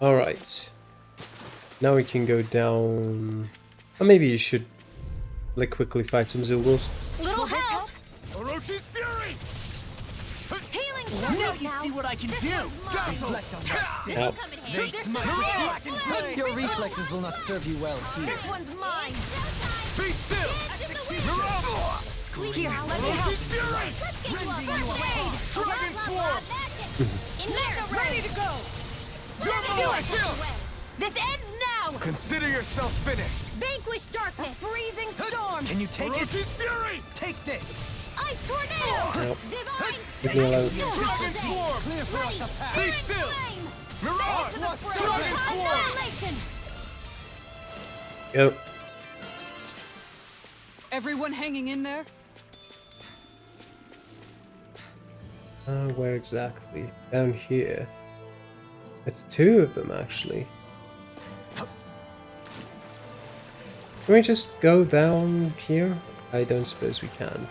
Alright. Now we can go down... Or maybe you should like quickly fight some Zugals. Little help! Orochi's fury! Healing Now you see what I can do! Ow. Your reflexes will not serve you well here. This one's mine! Be still! Here, let me help! Orochi's fury! Let's get you up! Dragon swarm! In here! Ready to go! Do it! This ends now! Consider yourself finished! Vanquish darkness! Freezing storm! Can you take it? Orochi's fury! Take this! Ice tornado! Nope. Divine Leave me alone. Dragon swarm! Clear for us a path. Be still! flame! Mirage! To the fray! Dragon swarm! Annihilation! Go. Everyone hanging in there? Where exactly? Down here. It's two of them, actually. Can we just go down here? I don't suppose we can.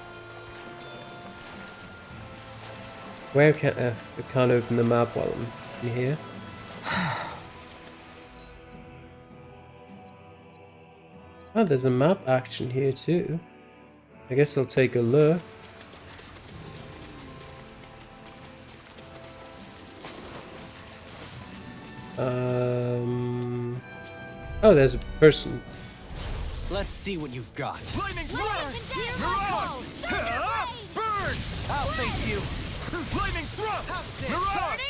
Where can... I can't open the map while I'm in here. Oh, there's a map action here too. I guess I'll take a look. Oh, there's a person. Let's see what you've got. Lightning thrust! Here Mirage! Burn! I'll face you. Lightning thrust! Mirage!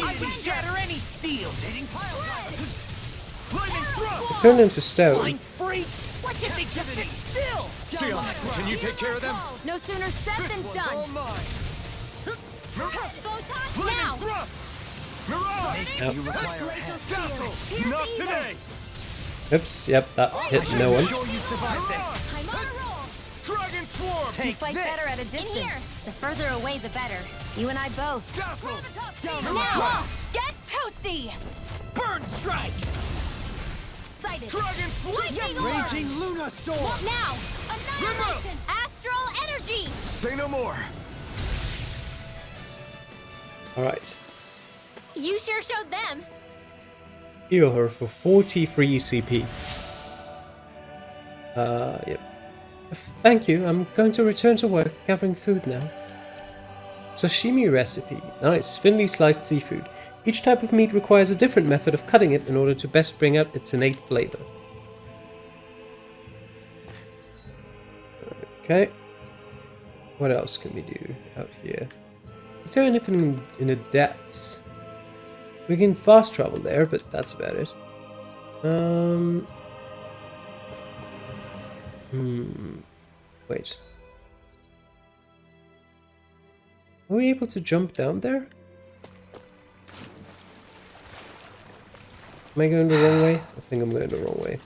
I can shatter any steel. Dating pile driver. Lightning thrust! Turn into stone. Flying freaks! Why can't they just sit still? See on that. Can you take care of them? No sooner said than All done! mine! Photon Lightning now! thrust! Mirage! Yep. You require a hand. Dazzle! Not today! Oops, yep, that hit no one. Sure you survived this. I'm on a roll! Dragon swarm! Take Fight this. better at a distance. In here! The further away, the better. You and I both. Dazzle! Now! Get toasty! Burn strike. Sighted! Dragon swarm! Lightning orb! Raging Luna storm. Now! Annihilation! Astral energy! Say no more! Alright. You sure showed them. Heal her for 43 CP. Yep. Thank you, I'm going to return to work gathering food now. Sashimi recipe. Nice. Thinly sliced seafood. Each type of meat requires a different method of cutting it in order to best bring out its innate flavor. Okay. What else can we do out here? Is there anything in the depths? We can fast travel there, but that's about it. Wait. Are we able to jump down there? Am I going the wrong way? I think I'm going the wrong way.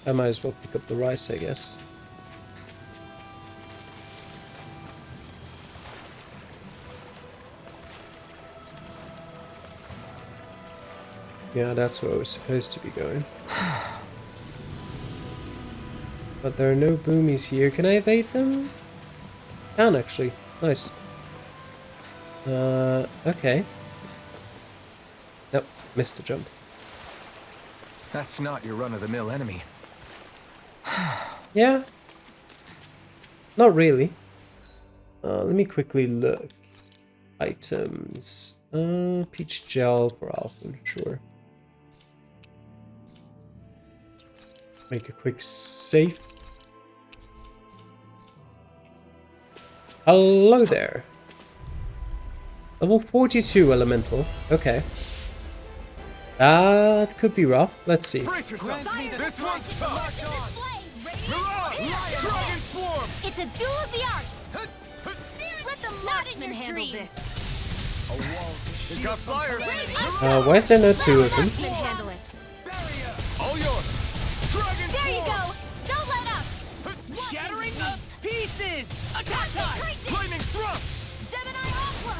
I might as well pick up the rice, I guess. Yeah, that's where I was supposed to be going. But there are no boomies here. Can I evade them? Can actually. Nice. Okay. Nope, missed the jump. That's not your run-of-the-mill enemy. Yeah. Not really. Let me quickly look. Items. Peach gel for Alpha, sure. Make a quick save. Hello there. Level 42 elemental. Okay. That could be rough. Let's see. Brace yourself! This one's tough! Mirage! Dragon swarm! It's a duel of the arts! Let the marksman handle this! You got fire! Why is there no two of them? Marksman handle it! All yours! Dragon There you swarm! go! Don't let up! Shattering to pieces. Attack time. Lightning thrust! Gemini Aqua!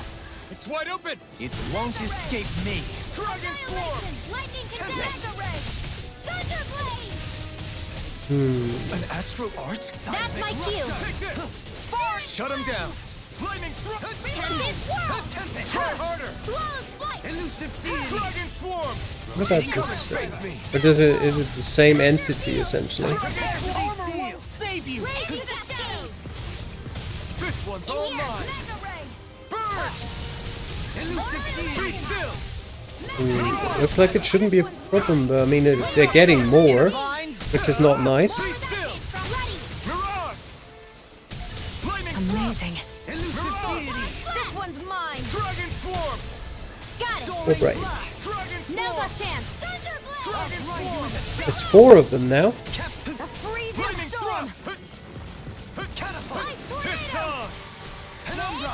It's wide open! It won't escape me. Dragon swarm! Annihilation! Lightning Mega Ray! Thunder Blade! An astral art? That's my cue! Take this! Shut him down! Lightning thrust! Tempest Whirl! Try harder! Flawless Flight! Elusive deity. Dragon Swarm! What about this? Or is it the same entity essentially? Armor won't save you. Rage to the shadows! This one's all Here, mine! Mega Ray! Burn! Elusive Be deity. still! Looks like it shouldn't be a problem, but I mean they're getting more, which is not nice. Be still! Ready! Mirage! Lightning Amazing. Elusive deity. This one's mine! Dragon Swarm! Got it! Oh, right. Dragon Now's Swarm! our chance! Thunderblade! Dragon Swarm! There's 4 of them now. The freezing Lightning storm! Thrust! Catapult. Ice It's tornado! on! Penumbra.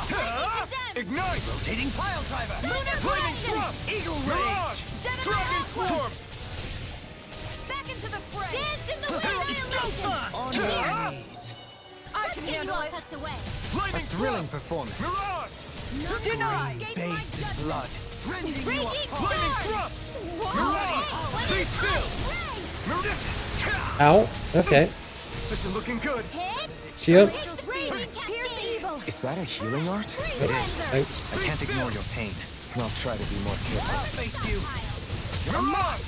Ignite! Rotating pile driver. Lunar Lightning blade! Thrust! Eagle Mirage! Gemini Dragon Aqua! Swarm! Back into the fray! Dance in the wind! On Here! your knees. I can handle it! Tucked away! Lightning Thrilling Thrust! performance. Mirage! Denied! Bathed in blood. Rending you Raging apart. Lightning storm! Thrust! Whoa! Be still! Ray! Mirage! Ow. Okay. This is looking good! Hit! Shield. Here's the evil! Is that a healing art? Thanks. I can't ignore your pain. I'll try to be more careful. I'll face you. Mirage!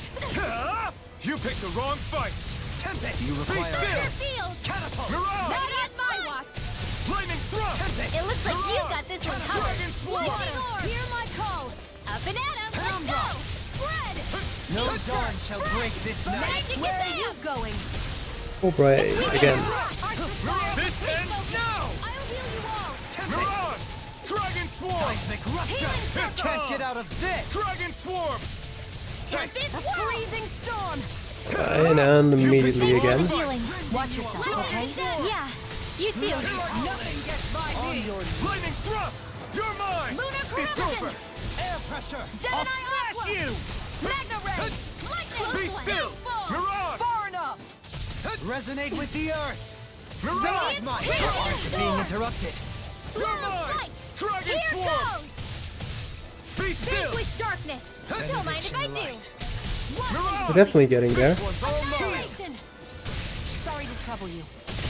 You picked the wrong fight! Tempest. You Be require still! Field! Catapult. Mirage! Not on my watch! Lightning Thrust! It looks like you got this one covered! Dragon Swarm! Lightning orb! Hear my call! Up and at 'em! Let's go! Spread! No dawn shall break this night. Magic Where are you going? Cobra again. This ends now! I'll heal you all! Mirage! Dragon Swarm! Seismic rupture. It's Can't on! get out of this. Dragon Swarm! Tempest a freezing storm! Fine, and immediately again. Healing. Watch yourself, okay? Yeah. You too. Nothing gets by me. Lightning Thrust! You're mine! Lunar It's corruption! over! Air pressure. Gemini I'll smash Aqua! you. Magna Ray! Lightning! Be still! Mirage! Far enough! Resonate with the earth. Mirage! Stalagmite. Here's Your the arts are being storm. interrupted. You're mine! Light! Dragon Here Swarm! goes! Be still! Vanquish darkness! Don't mind if I do! We're definitely getting there. One's all mine! Annihilation! Sorry to trouble you.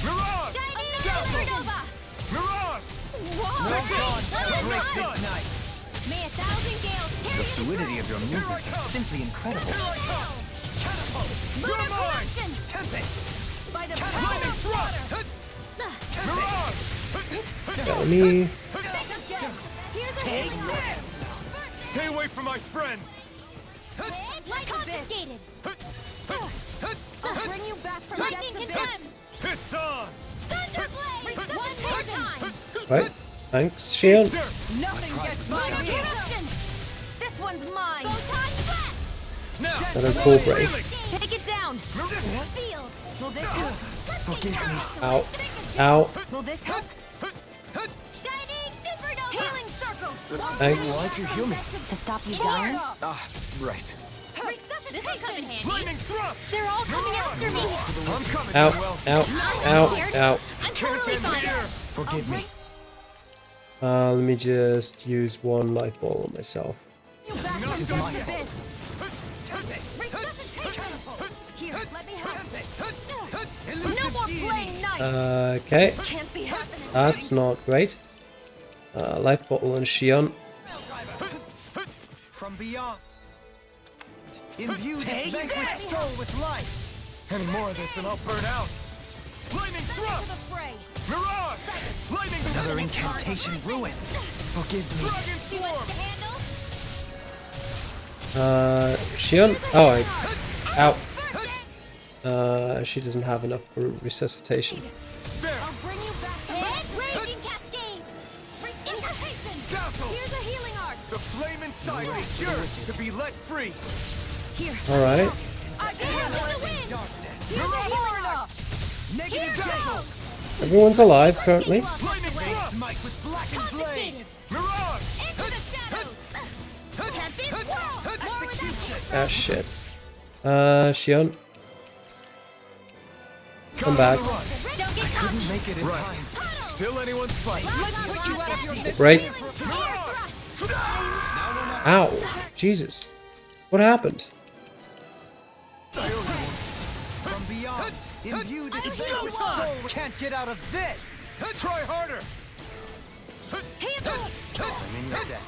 Mirage! Shining Dazzle! Supernova! Mirage! Whoa! No dawn shall Let it break run. this night. May a thousand gales carry The fluidity of your movements is simply incredible. Catapult. Lunar You're mine. corruption! Tempest. By the Lightning power of Thrust! water! Mirage! Calamity. Here's a Take healing this. Stay away from my friends! Light confiscated! I'll bring you back from lightning condemns! It's on! Thunderblade! One more time! Right. Thanks, Shield. Dirt! Nothing gets by me! This one's mine! Photon blast! Now! Another Cobra. Healing! Take it down! Field! Will this help? Forgive me. Ow. Ow. Will this help? Shining Supernova! Healing circle! Thanks. Why'd you heal me? To stop you dying? Ah, right. This will come in handy! Lightning Thrust! They're all coming after me! I'm coming, Ow. Noel! Ow. Ow. Ow. I'm Can't totally end fine! here! Forgive me. Let me just use one light ball on myself. You back from This is death my to fault. this! Resuscitation! Here, let me help! No Elusive more deity. playing nice! Okay. Can't be happening! That's not great. Light bottle and Shion. From beyond. Imbue this vanquished soul with life. Any more of this and I'll burn out! Lightning To the Thrust! fray! Mirage! Lightning Another incantation ruined. Forgive me. Dragon See what's to Swarm! handle? Shion. Oh, ow. She doesn't have enough for resuscitation. There! I'll bring you back to life! Raging cascades! Incantation! Dazzle! Here's a healing art! The flame inside me yearns to be let free! Here! Alright. I can handle the wind! Darkness. Here's a healing art! Negative Here dazzle. goes! Everyone's alive currently. Lightning Thrust! Smite with blackened blade. Confiscated! Mirage! Into the shadows! Tempest whirl! More without Ah, shit. Shion. Come back. Run. Don't get cocky! Make it in Right. time. Still anyone's fight! Let's put you out of your misery! Break. Mirage! Ow. Jesus. What happened? From beyond. Imbue this vanquished soul. Can't get out of this. Try harder! I'm in your debt.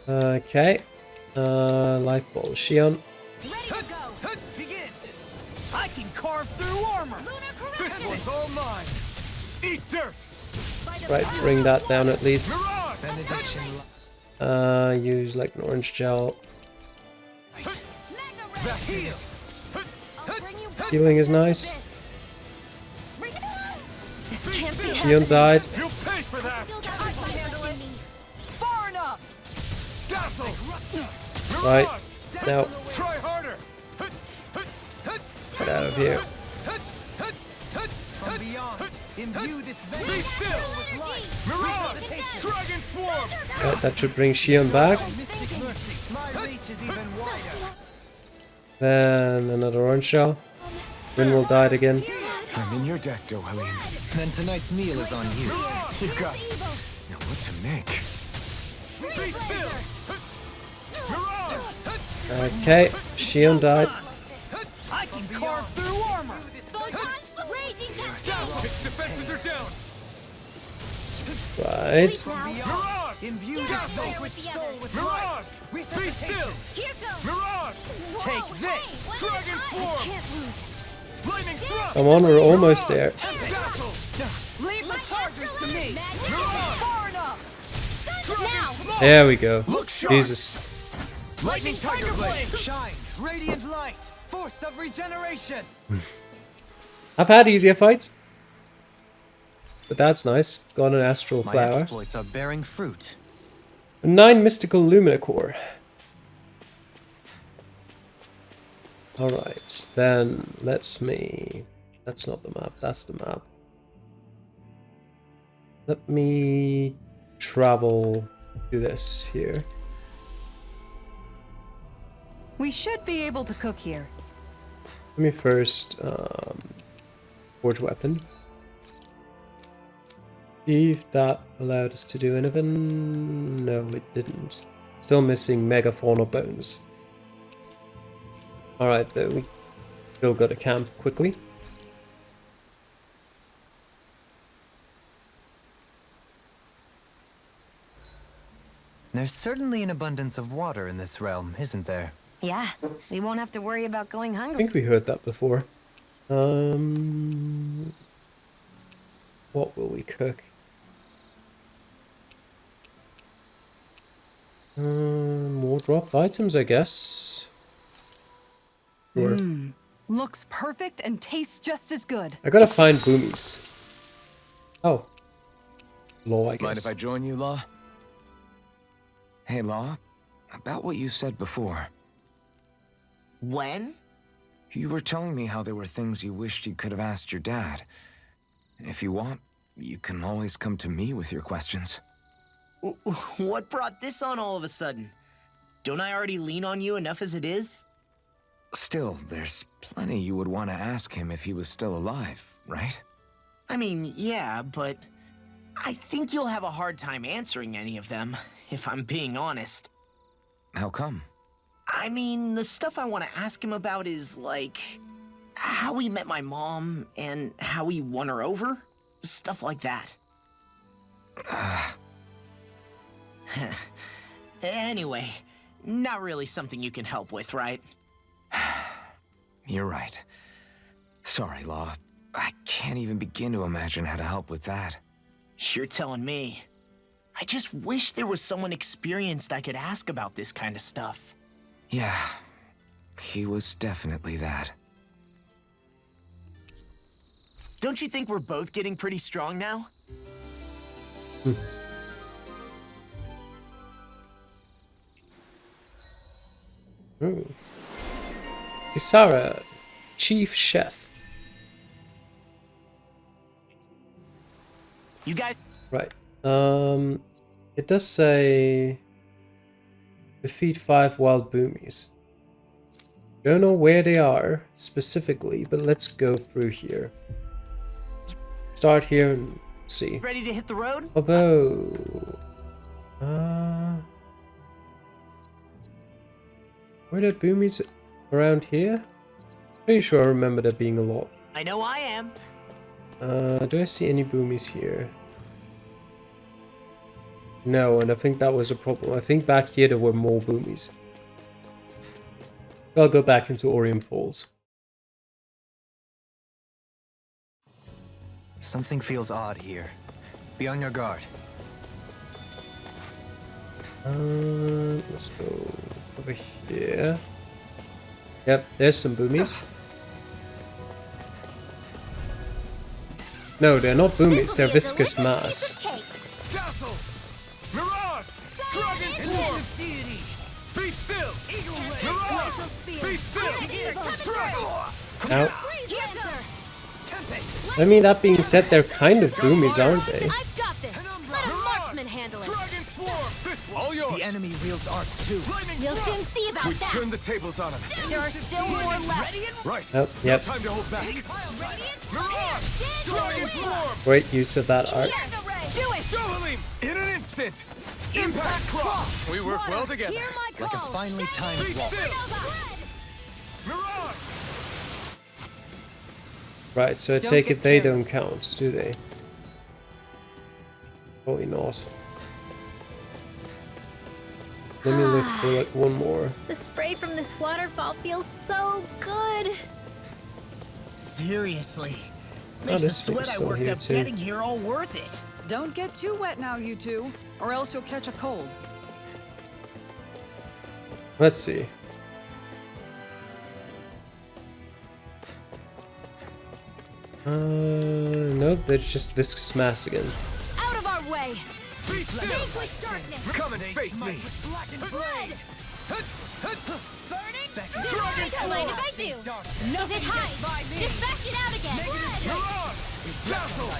Okay. Life ball. Shion. Ready to go. Begin. I can carve through armor. Lunar This corruption. one's all mine. Eat dirt. Right, bring that down at least. Mirage. Benediction. Use like an orange gel. Mega The ray. heal. I'll bring you back Healing is from the nice. abyss. Bring it on. This can't be Shion died. You'll pay for that. I can handle it. Far enough! Dazzle. Right. Mirage. Now, Try harder. get out of here. From beyond, imbue this Be vengeance still. with light. Mirage. Dragon swarm. Right, that should bring Shion back. Mystic mercy. My reach is even wider. Then another orange shell. Rinwell died again. I'm in your debt, Dohalim. Then tonight's meal is on you. You got now what to make. Be still. Mirage. Okay, Shion died. I can carve through armor. Raging Its defenses are down. Right. Mirage. Imbue this vanquished soul with light. Mirage. Be Resuscitation. still. Here goes. Mirage. Take this. Dragon swarm. Can't lose. Lightning thrust. Come on, we're almost there. Dazzle. Leave the chargers to me! Mirage. Far enough! Now. There we go. Look sharp. Jesus. Lightning tiger blade. Shine. Radiant light. Force of regeneration. I've had easier fights. But that's nice. Got an astral My flower. exploits are bearing fruit. 9 mystical lumina core. Alright, then let me... That's not the map, that's the map. Let me travel to this here. We should be able to cook here. Let me first forge weapon. See if that allowed us to do anything. No, it didn't. Still missing megafaunal bones. Alright, but we still got to camp quickly. There's certainly an abundance of water in this realm, isn't there? Yeah, we won't have to worry about going I hungry. think we heard that before. What will we cook? More dropped items, I guess. Sure. Looks perfect and tastes just as good. I gotta find boomies. Oh. Law, I guess. Mind if I join you, Law? Hey, Law. About what you said before. When? You were telling me how there were things you wished you could have asked your dad. If you want, you can always come to me with your questions. What brought this on all of a sudden? Don't I already lean on you enough as it is? Still, there's plenty you would want to ask him if he was still alive, right? I mean, yeah, but I think you'll have a hard time answering any of them, if I'm being honest. How come? I mean, the stuff I want to ask him about is, like, how he met my mom and how he won her over. Stuff like that. Anyway, not really something you can help with, right? You're right. Sorry, Law. I can't even begin to imagine how to help with that. You're telling me. I just wish there was someone experienced I could ask about this kind of stuff. Yeah, he was definitely that. Don't you think we're both getting pretty strong now? Ooh. Isara, Chief Chef. You guys... Right. It does say defeat 5 wild boomies. Don't know where they are specifically, but let's go through here. Start here and see. ready to hit the road? Although, were there boomies around here? Pretty sure I remember there being a lot. I know I am. Do I see any boomies here? No, and I think that was a problem. I think back here there were more boomies. I'll go back into Orium Falls. Something feels odd here. Be on your guard. Let's go over here. Yep, there's some boomies. No, they're not boomies, they're viscous mass. Dazzle! Mirage! Dragon Form! Be still! Mirage! Be still! Strike! Ow. I mean, that being said, they're kind of boomies, aren't they? I've got this. Let a marksman handle it. Dragon Swarm! This one! All yours! The enemy wields arts too. Lightning We'll Thrust! soon see about We've that. turned the tables on him. There are still more left. Right. Oh, yep. No time to hold back. Mirage! Dragon Swarm! Great use of that art. Do it. Dohalim! In an instant! Impact Claw! We work well together. Hear my call. Like a finely timed Be walk. still! Mirage! Right, so I Don't take get it they careless. don't count, do they? Probably not. Let me look for like one more. The spray from this waterfall feels so good. Seriously. Oh, Makes the this thing's sweat I still worked here up too. getting here all worth it. Don't get too wet now, you two, or else you'll catch a cold. Let's see. Nope, that's just viscous mass again. Out of our way. Be still! Vanquish darkness. Come and face me! Blood. Burning. Dragon Don't mind if I do. If it hides, dispatch it out again. Mirage! Dazzle!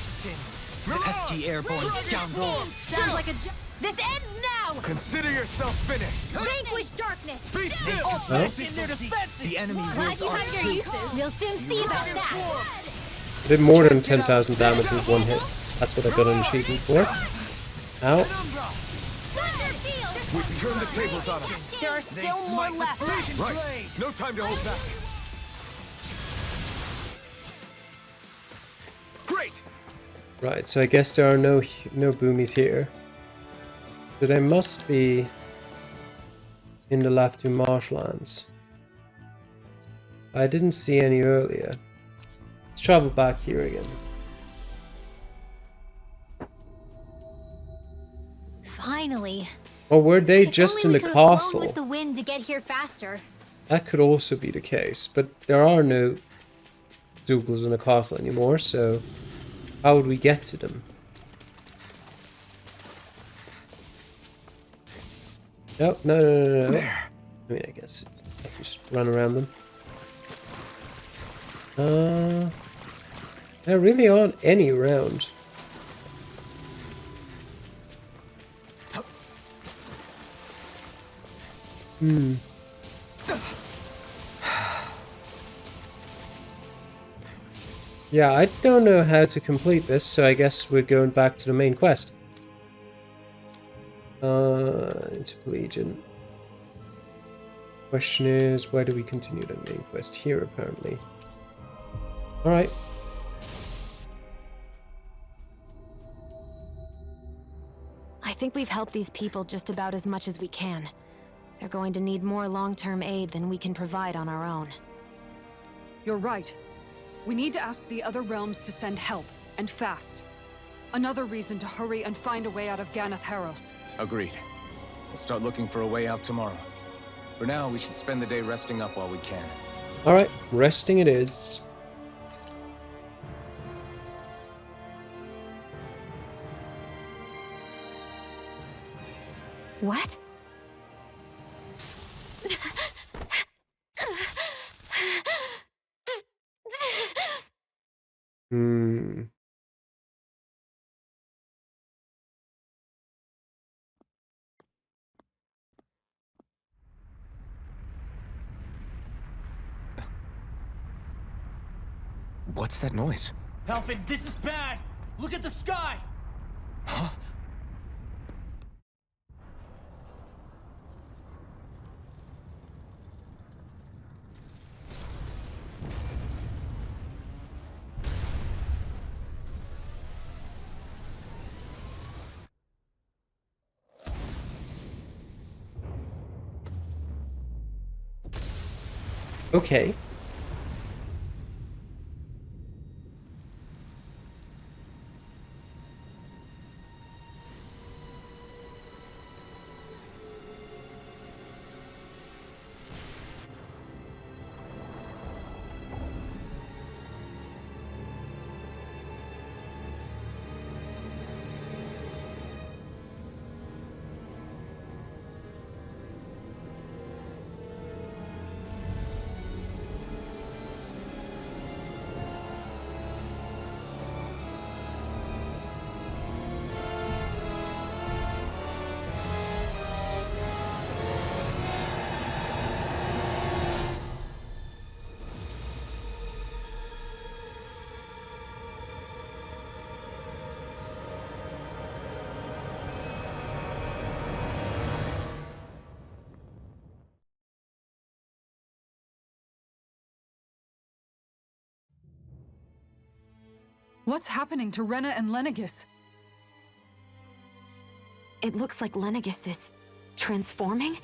Pesky airborne scoundrel. Sounds like a This ends now. Consider yourself finished! Vanquish darkness. Be still! Huh? The enemy Glad wields you arts have your too. uses. We'll soon see about that. I did more than 10,000 damage with one hit. That's what I got an achievement for. Ow. Thunderfield. We've turned the tables on him. There are still more left. Right. No time to hold back. Great! Right, so I guess there are no boomies here. So they must be in the Laftu marshlands. I didn't see any earlier. Let's travel back here again. Finally. Or were they If just in only the we could've flown castle? with the wind to get here faster. That could also be the case, but there are no Doubles in the castle anymore, so how would we get to them? Oh, no. There. I mean, I guess I can just run around them. There really aren't any around. Yeah, I don't know how to complete this, so I guess we're going back to the main quest. Into Legion. Question is, where do we continue the main quest? Here, apparently. Alright. I think we've helped these people just about as much as we can. They're going to need more long-term aid than we can provide on our own. You're right. We need to ask the other realms to send help, and fast. Another reason to hurry and find a way out of Ganath Haros. Agreed. We'll start looking for a way out tomorrow. For now, we should spend the day resting up while we can. Alright, resting it is. What? Hmm. What's that noise? Elfin, this is bad! Look at the sky! Huh? Okay. What's happening to Rena and Lenegis? It looks like Lenegis is transforming?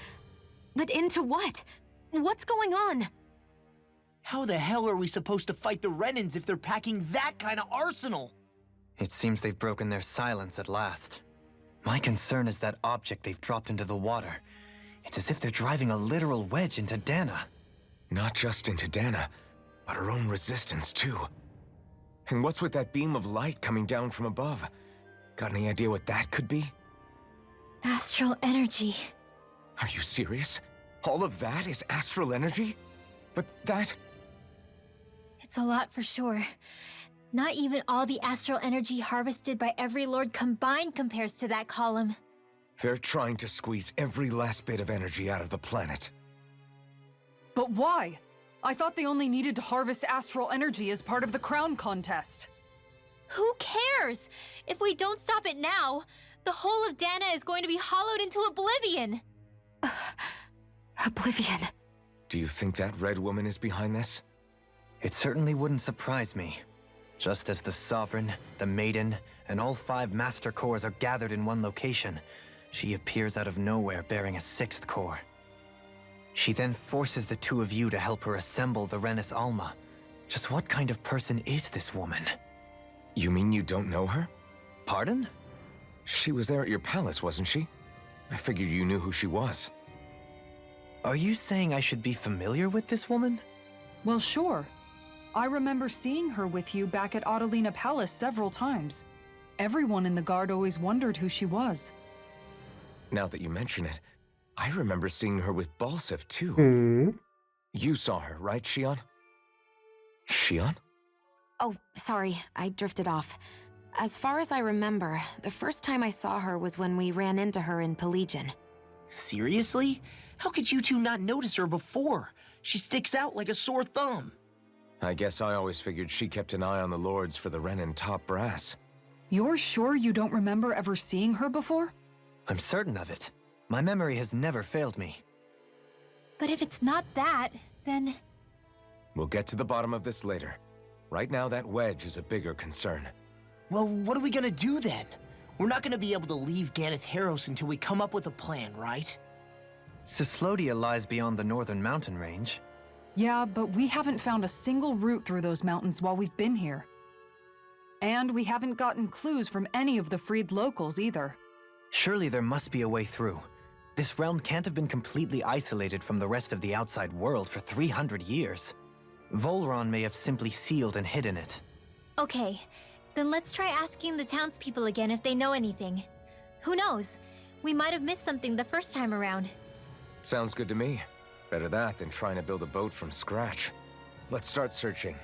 But into what? What's going on? How the hell are we supposed to fight the Renans if they're packing that kind of arsenal? It seems they've broken their silence at last. My concern is that object they've dropped into the water. It's as if they're driving a literal wedge into Dana. Not just into Dana, but her own resistance, too. And what's with that beam of light coming down from above? Got any idea what that could be? Astral energy. Are you serious? All of that is astral energy? But that... It's a lot for sure. Not even all the astral energy harvested by every lord combined compares to that column. They're trying to squeeze every last bit of energy out of the planet. But why? I thought they only needed to harvest astral energy as part of the crown contest. Who cares? If we don't stop it now, the whole of Dana is going to be hollowed into oblivion. Oblivion. Do you think that red woman is behind this? It certainly wouldn't surprise me. Just as the Sovereign, the Maiden, and all 5 Master Cores are gathered in one location, she appears out of nowhere bearing a 6th core. She then forces the 2 of you to help her assemble the Renis Alma. Just what kind of person is this woman? You mean you don't know her? Pardon? She was there at your palace, wasn't she? I figured you knew who she was. Are you saying I should be familiar with this woman? Well, sure. I remember seeing her with you back at Adelina Palace several times. Everyone in the guard always wondered who she was. Now that you mention it, I remember seeing her with Balsif, too. Hmm. You saw her, right, Shion? Shion? Oh, sorry, I drifted off. As far as I remember, the first time I saw her was when we ran into her in Pelagian. Seriously? How could you two not notice her before? She sticks out like a sore thumb. I guess I always figured she kept an eye on the lords for the Renin top brass. You're sure you don't remember ever seeing her before? I'm certain of it. My memory has never failed me. But if it's not that, then... We'll get to the bottom of this later. Right now, that wedge is a bigger concern. Well, what are we gonna do then? We're not gonna be able to leave Ganeth Haros until we come up with a plan, right? Cyslodia lies beyond the northern mountain range. Yeah, but we haven't found a single route through those mountains while we've been here. And we haven't gotten clues from any of the freed locals either. Surely there must be a way through. This realm can't have been completely isolated from the rest of the outside world for 300 years. Volron may have simply sealed and hidden it. Okay, then let's try asking the townspeople again if they know anything. Who knows? We might have missed something the first time around. Sounds good to me. Better that than trying to build a boat from scratch. Let's start searching.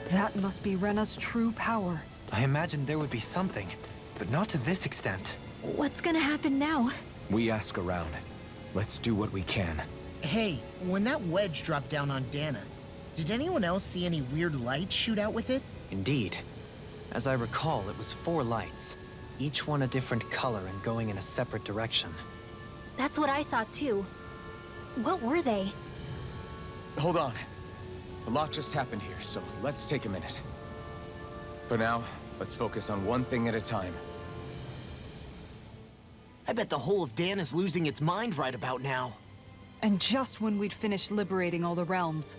That must be Rena's true power. I imagined there would be something, but not to this extent. What's gonna happen now? We ask around. Let's do what we can. Hey, when that wedge dropped down on Dana, did anyone else see any weird lights shoot out with it? Indeed. As I recall, it was 4 lights, each one a different color and going in a separate direction. That's what I saw too. What were they? Hold on. A lot just happened here, so let's take a minute. For now, let's focus on one thing at a time. I bet the whole of Dana's losing its mind right about now. And just when we'd finished liberating all the realms.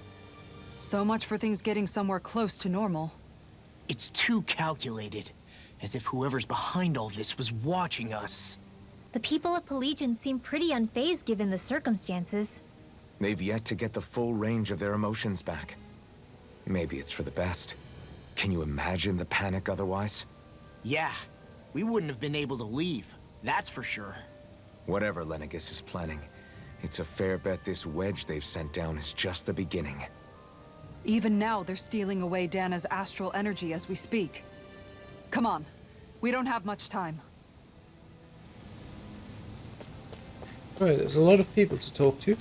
So much for things getting somewhere close to normal. It's too calculated. As if whoever's behind all this was watching us. The people of Pelegion seem pretty unfazed given the circumstances. They've yet to get the full range of their emotions back. Maybe it's for the best. Can you imagine the panic otherwise? Yeah, we wouldn't have been able to leave. That's for sure. Whatever Lenegis is planning, it's a fair bet this wedge they've sent down is just the beginning. Even now, they're stealing away Dana's astral energy as we speak. Come on. We don't have much time. Right, there's a lot of people to talk to.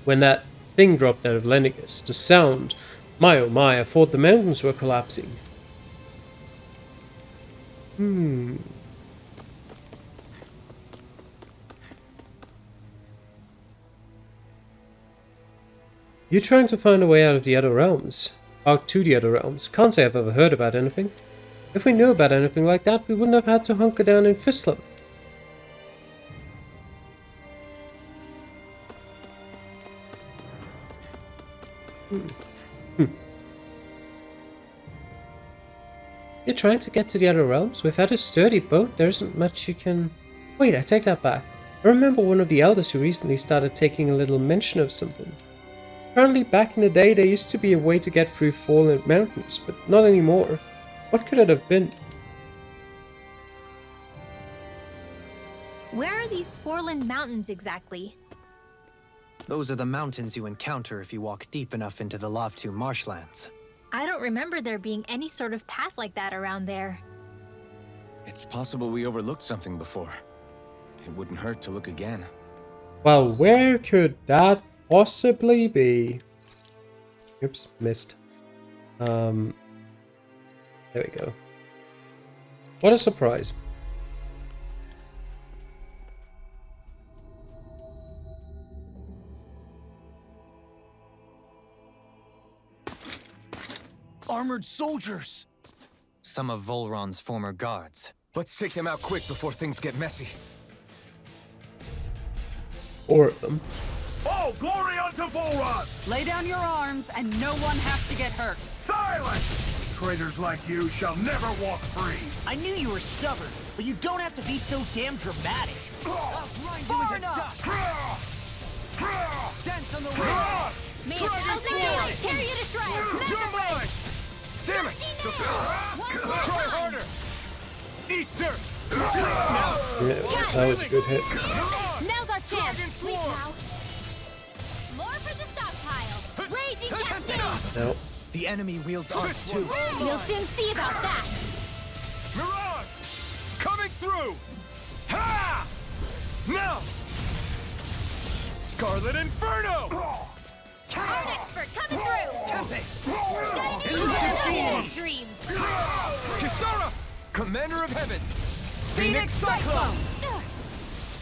When that thing dropped out of Lenegis, the sound, my oh my, I thought the mountains were collapsing. You're trying to find a way out of the other realms. Out to the other realms. Can't say I've ever heard about anything. If we knew about anything like that, we wouldn't have had to hunker down in Fislam. You're trying to get to the other realms? Without a sturdy boat, there isn't much you can... Wait, I take that back. I remember one of the elders who recently started taking a little mention of something. Apparently back in the day there used to be a way to get through fallen mountains, but not anymore. What could it have been? Where are these Forland Mountains exactly? Those are the mountains you encounter if you walk deep enough into the Lavtu marshlands. I don't remember there being any sort of path like that around there. It's possible we overlooked something before. It wouldn't hurt to look again. Well, where could that possibly be? Oops, missed. There we go. What a surprise. Armored soldiers! Some of Volron's former guards. Let's take them out quick before things get messy. 4 of them. Oh, glory unto Volron! Lay down your arms, and no one has to get hurt. Silence! Traitors like you shall never walk free! I knew you were stubborn, but you don't have to be so damn dramatic. Far enough! Dance on the way! Man, I'll tear you to shreds! You're mine! Damn it! Try harder! Eat dirt! Yeah, that was a good hit. Now's our chance! Dragon Sweet swarm! cow! More for the stockpile! Raging cascade! No. The enemy wields arts too. You'll soon see about that! Mirage! Coming through! Ha! Now! Scarlet Inferno! Art expert coming through! Shining in dreams! Kisara! Commander of Heavens! Phoenix Cyclone!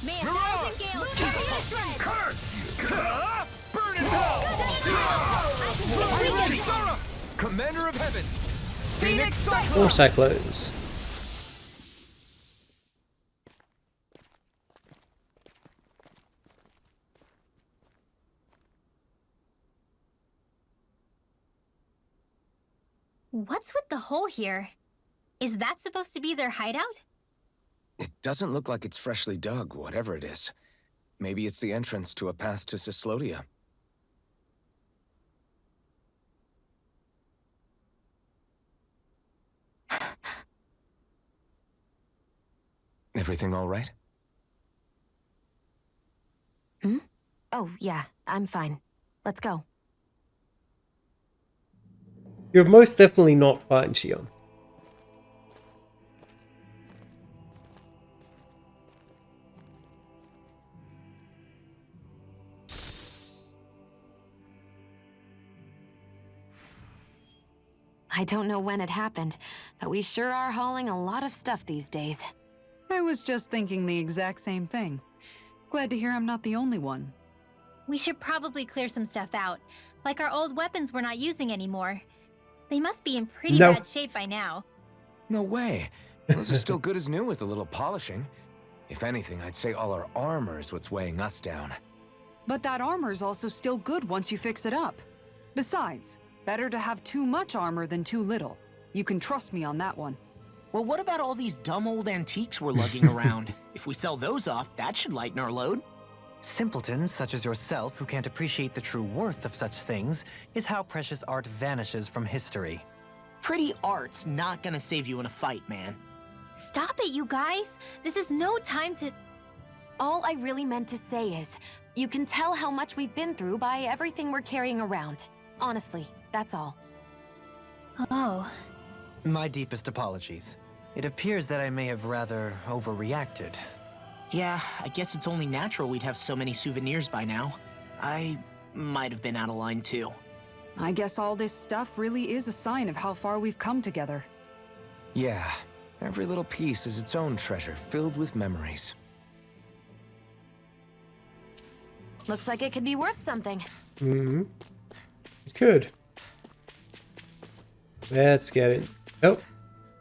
Man, Mirage! Thousand Gales, tear you to shreds! Curse! Burn in hell! Kisara! Commander of Heavens! Phoenix Cyclone! 4 cyclones. What's with the hole here? Is that supposed to be their hideout? It doesn't look like it's freshly dug, whatever it is. Maybe it's the entrance to a path to Cyslodia. Everything all right? Oh, yeah, I'm fine. Let's go. You're most definitely not fine, Shion. I don't know when it happened, but we sure are hauling a lot of stuff these days. I was just thinking the exact same thing. Glad to hear I'm not the only one. We should probably clear some stuff out. Like our old weapons we're not using anymore. They must be in pretty No. bad shape by now. No way. Those are still good as new with a little polishing. If anything, I'd say all our armor is what's weighing us down. But that armor's also still good once you fix it up. Besides, better to have too much armor than too little. You can trust me on that one. Well, what about all these dumb old antiques we're lugging around? If we sell those off, that should lighten our load. Simpletons such as yourself who can't appreciate the true worth of such things is how precious art vanishes from history. Pretty art's not gonna save you in a fight, man. Stop it, you guys! This is no time to... All I really meant to say is, you can tell how much we've been through by everything we're carrying around. Honestly, that's all. Oh. My deepest apologies. It appears that I may have rather overreacted. Yeah, I guess it's only natural we'd have so many souvenirs by now. I might have been out of line too. I guess all this stuff really is a sign of how far we've come together. Yeah, every little piece is its own treasure filled with memories. Looks like it could be worth something. Mm-hmm. It could. Let's get it. Oh,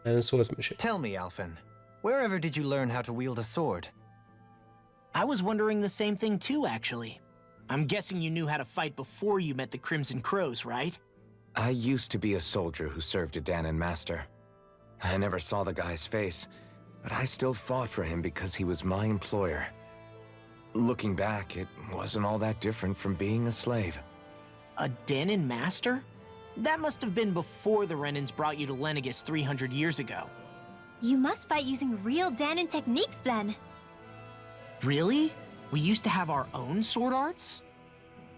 and a swordsmanship. Tell me, Alphen, wherever did you learn how to wield a sword? I was wondering the same thing too, actually. I'm guessing you knew how to fight before you met the Crimson Crows, right? I used to be a soldier who served a Danon master. I never saw the guy's face, but I still fought for him because he was my employer. Looking back, it wasn't all that different from being a slave. A Danon master? That must have been before the Renans brought you to Lenegis 300 years ago. You must fight using real Danon techniques then. Really? We used to have our own sword arts?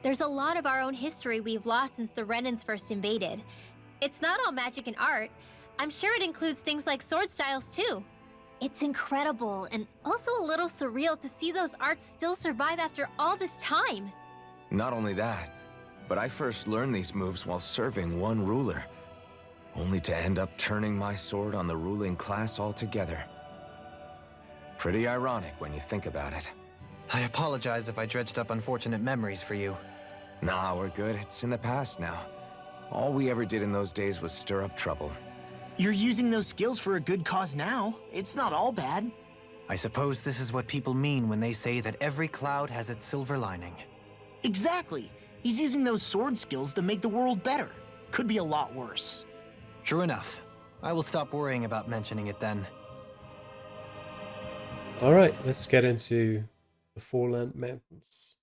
There's a lot of our own history we've lost since the Renans first invaded. It's not all magic and art. I'm sure it includes things like sword styles too. It's incredible and also a little surreal to see those arts still survive after all this time. Not only that, but I first learned these moves while serving one ruler, only to end up turning my sword on the ruling class altogether. Pretty ironic when you think about it. I apologize if I dredged up unfortunate memories for you. Nah, we're good. It's in the past now. All we ever did in those days was stir up trouble. You're using those skills for a good cause now. It's not all bad. I suppose this is what people mean when they say that every cloud has its silver lining. Exactly. He's using those sword skills to make the world better. Could be a lot worse. True enough. I will stop worrying about mentioning it then. Alright, let's get into the Foreland Mountains.